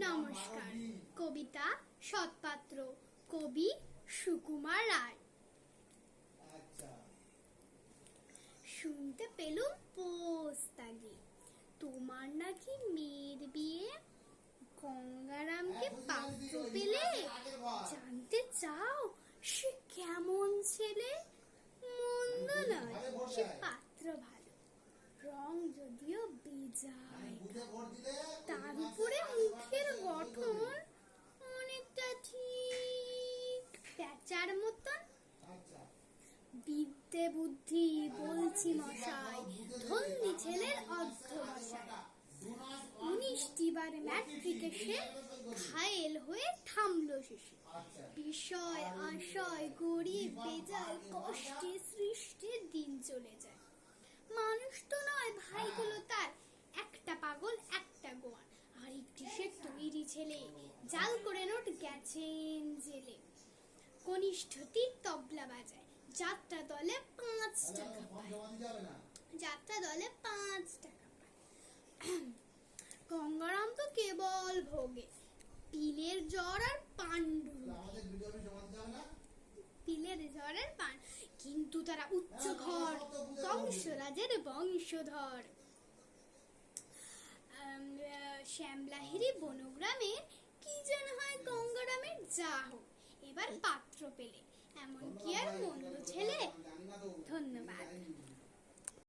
নমস্কার। কবিতা সৎপাত্র, কবি সুকুমার রায়। শুনতে পেলুম পোস্তাগে তোমার নাকি মেয়ের বিয়ে, গঙ্গারামকে পাত্র পেলে, জানতে চাও সে কেমন ছেলে? মন্দ নয়, সে পাত্র ভালো, রং যদিও বেজায়, তার উপরে মুখের গঠন অনেকটা ঠিক প্যাঁচার মতন। বিদ্যে বুদ্ধি বলছি মশাই, ধন্যী ছেলের অধ্যবসায়। 19টি বার ম্যাট্রিকে সে ঘায়েল হয়ে থামলো শেষে। বিষয় আশয় গরিব বেজায়, কষ্টে সৃষ্টে দিন চলে যায়। মানুষ তো নয় ভাইগুলো তার, একটা পাগল একটা গোয়ান, আরেকটি সে তৈরি ছেলে, জাল করে নোট গেছেন জেলে। কনিষ্ঠটি তবলা বাজায়, যাত্রা দলে 5 টাকা পায়, যাত্রা দলে 5 টাকা পায়। গঙ্গারাম তো কেবল ভোগে পিলের জ্বর আর পাণ্ডু, পিলের জ্বর আর পান, কিন্তু তারা উচ্চ ঘর, কংসরাজের বংশধর। শ্যামলাহিরি বনগ্রামে কি যেন হয় গঙ্গারামের, যা হোক এবার পাত্র পেলে, এমন কি আর মন্দ ছেলে? ধন্যবাদ।